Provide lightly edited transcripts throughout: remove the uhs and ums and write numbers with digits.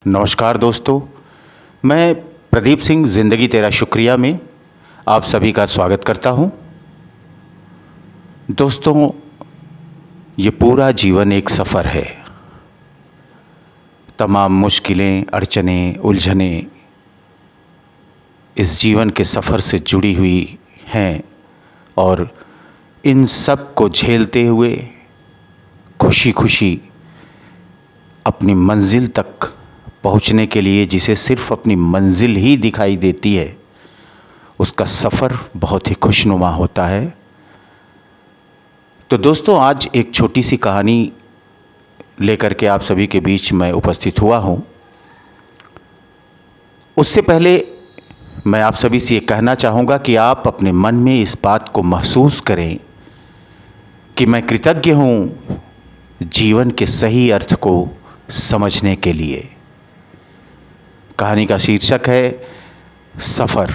नमस्कार दोस्तों, मैं प्रदीप सिंह ज़िंदगी तेरा शुक्रिया में आप सभी का स्वागत करता हूं। दोस्तों, ये पूरा जीवन एक सफ़र है। तमाम मुश्किलें, अड़चनें, उलझनें इस जीवन के सफ़र से जुड़ी हुई हैं और इन सब को झेलते हुए खुशी खुशी अपनी मंजिल तक पहुंचने के लिए, जिसे सिर्फ अपनी मंजिल ही दिखाई देती है, उसका सफ़र बहुत ही खुशनुमा होता है। तो दोस्तों, आज एक छोटी सी कहानी लेकर के आप सभी के बीच में उपस्थित हुआ हूं। उससे पहले मैं आप सभी से ये कहना चाहूँगा कि आप अपने मन में इस बात को महसूस करें कि मैं कृतज्ञ हूँ जीवन के सही अर्थ को समझने के लिए। कहानी का शीर्षक है सफ़र।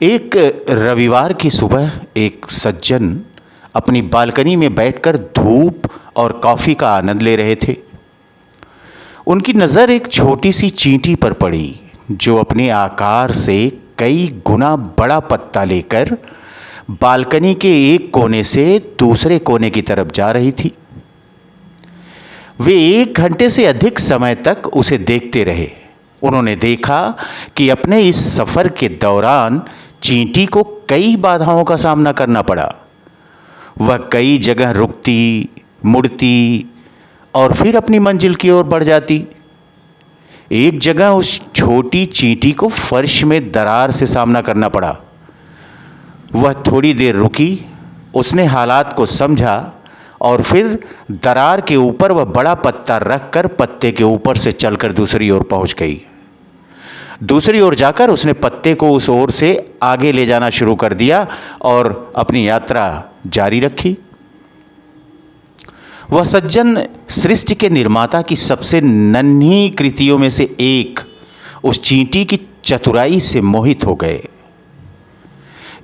एक रविवार की सुबह एक सज्जन अपनी बालकनी में बैठकर धूप और कॉफ़ी का आनंद ले रहे थे। उनकी नज़र एक छोटी सी चींटी पर पड़ी जो अपने आकार से कई गुना बड़ा पत्ता लेकर बालकनी के एक कोने से दूसरे कोने की तरफ जा रही थी। वे 1 घंटे से अधिक समय तक उसे देखते रहे। उन्होंने देखा कि अपने इस सफ़र के दौरान चींटी को कई बाधाओं का सामना करना पड़ा। वह कई जगह रुकती, मुड़ती और फिर अपनी मंजिल की ओर बढ़ जाती। एक जगह उस छोटी चींटी को फर्श में दरार से सामना करना पड़ा। वह थोड़ी देर रुकी, उसने हालात को समझा और फिर दरार के ऊपर वह बड़ा पत्ता रखकर पत्ते के ऊपर से चलकर दूसरी ओर पहुंच गई। दूसरी ओर जाकर उसने पत्ते को उस ओर से आगे ले जाना शुरू कर दिया और अपनी यात्रा जारी रखी। वह सज्जन सृष्टि के निर्माता की सबसे नन्ही कृतियों में से एक, उस चींटी की चतुराई से मोहित हो गए।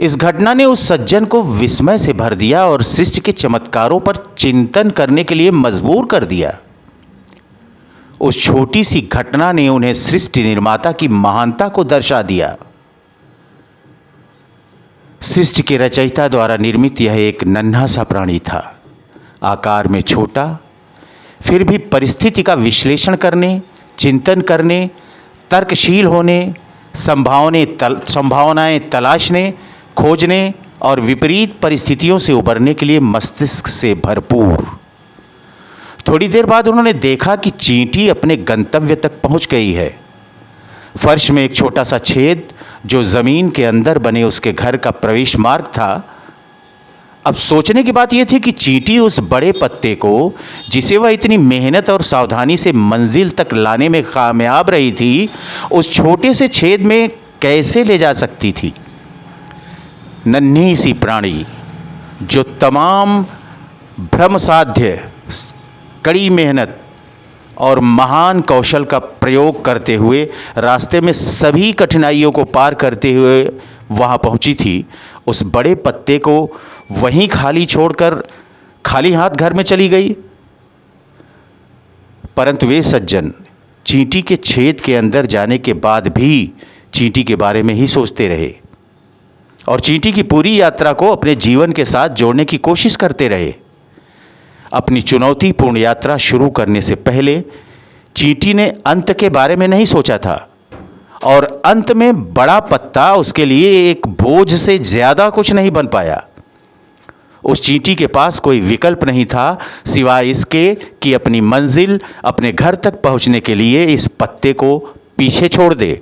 इस घटना ने उस सज्जन को विस्मय से भर दिया और सृष्टि के चमत्कारों पर चिंतन करने के लिए मजबूर कर दिया। उस छोटी सी घटना ने उन्हें सृष्टि निर्माता की महानता को दर्शा दिया। सृष्टि के रचयिता द्वारा निर्मित यह एक नन्हा सा प्राणी था, आकार में छोटा, फिर भी परिस्थिति का विश्लेषण करने, चिंतन करने, तर्कशील होने, संभावनाएं तलाशने, खोजने और विपरीत परिस्थितियों से उबरने के लिए मस्तिष्क से भरपूर। थोड़ी देर बाद उन्होंने देखा कि चींटी अपने गंतव्य तक पहुंच गई है। फर्श में एक छोटा सा छेद जो जमीन के अंदर बने उसके घर का प्रवेश मार्ग था। अब सोचने की बात यह थी कि चींटी उस बड़े पत्ते को, जिसे वह इतनी मेहनत और सावधानी से मंजिल तक लाने में कामयाब रही थी, उस छोटे से छेद में कैसे ले जा सकती थी। नन्ही सी प्राणी जो तमाम भ्रम साध्य, कड़ी मेहनत और महान कौशल का प्रयोग करते हुए रास्ते में सभी कठिनाइयों को पार करते हुए वहाँ पहुँची थी, उस बड़े पत्ते को वहीं खाली छोड़कर खाली हाथ घर में चली गई। परंतु वे सज्जन चींटी के छेद के अंदर जाने के बाद भी चींटी के बारे में ही सोचते रहे और चींटी की पूरी यात्रा को अपने जीवन के साथ जोड़ने की कोशिश करते रहे। अपनी चुनौतीपूर्ण यात्रा शुरू करने से पहले चींटी ने अंत के बारे में नहीं सोचा था और अंत में बड़ा पत्ता उसके लिए एक बोझ से ज़्यादा कुछ नहीं बन पाया। उस चींटी के पास कोई विकल्प नहीं था सिवाय इसके कि अपनी मंजिल, अपने घर तक पहुंचने के लिए इस पत्ते को पीछे छोड़ दे।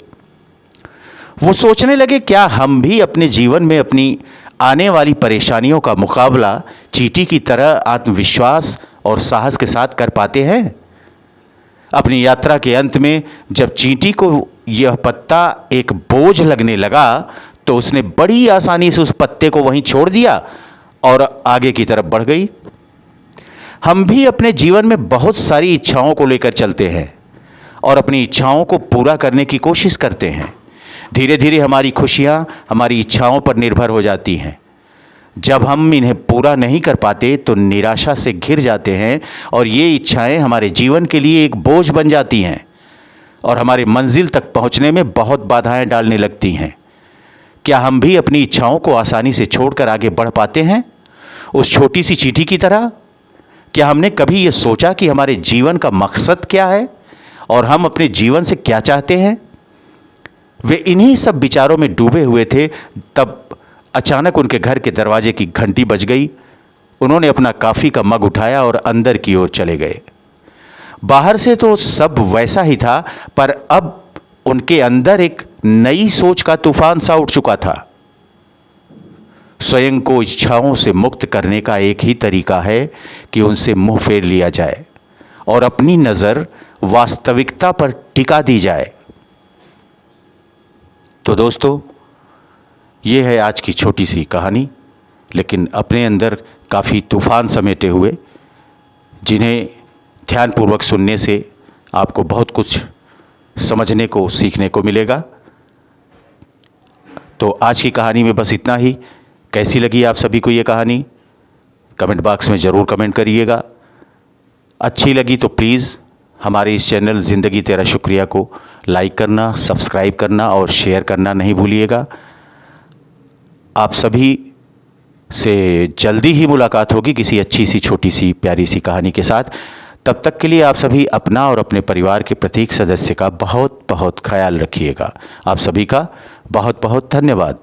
वो सोचने लगे, क्या हम भी अपने जीवन में अपनी आने वाली परेशानियों का मुकाबला चींटी की तरह आत्मविश्वास और साहस के साथ कर पाते हैं? अपनी यात्रा के अंत में जब चींटी को यह पत्ता एक बोझ लगने लगा तो उसने बड़ी आसानी से उस पत्ते को वहीं छोड़ दिया और आगे की तरफ बढ़ गई। हम भी अपने जीवन में बहुत सारी इच्छाओं को लेकर चलते हैं और अपनी इच्छाओं को पूरा करने की कोशिश करते हैं। धीरे धीरे हमारी खुशियाँ हमारी इच्छाओं पर निर्भर हो जाती हैं। जब हम इन्हें पूरा नहीं कर पाते तो निराशा से घिर जाते हैं और ये इच्छाएं हमारे जीवन के लिए एक बोझ बन जाती हैं और हमारे मंजिल तक पहुंचने में बहुत बाधाएं डालने लगती हैं। क्या हम भी अपनी इच्छाओं को आसानी से छोड़कर आगे बढ़ पाते हैं उस छोटी सी चींटी की तरह? क्या हमने कभी ये सोचा कि हमारे जीवन का मकसद क्या है और हम अपने जीवन से क्या चाहते हैं? वे इन्हीं सब विचारों में डूबे हुए थे, तब अचानक उनके घर के दरवाजे की घंटी बज गई। उन्होंने अपना कॉफ़ी का मग उठाया और अंदर की ओर चले गए। बाहर से तो सब वैसा ही था, पर अब उनके अंदर एक नई सोच का तूफान सा उठ चुका था। स्वयं को इच्छाओं से मुक्त करने का एक ही तरीका है कि उनसे मुंह फेर लिया जाए और अपनी नज़र वास्तविकता पर टिका दी जाए। तो दोस्तों, ये है आज की छोटी सी कहानी, लेकिन अपने अंदर काफ़ी तूफ़ान समेटे हुए, जिन्हें ध्यानपूर्वक सुनने से आपको बहुत कुछ समझने को, सीखने को मिलेगा। तो आज की कहानी में बस इतना ही। कैसी लगी आप सभी को ये कहानी? कमेंट बॉक्स में ज़रूर कमेंट करिएगा। अच्छी लगी तो प्लीज़ हमारे इस चैनल ज़िंदगी तेरा शुक्रिया को लाइक करना, सब्सक्राइब करना और शेयर करना नहीं भूलिएगा। आप सभी से जल्दी ही मुलाकात होगी किसी अच्छी सी, छोटी सी, प्यारी सी कहानी के साथ। तब तक के लिए आप सभी अपना और अपने परिवार के प्रत्येक सदस्य का बहुत बहुत ख्याल रखिएगा। आप सभी का बहुत बहुत धन्यवाद।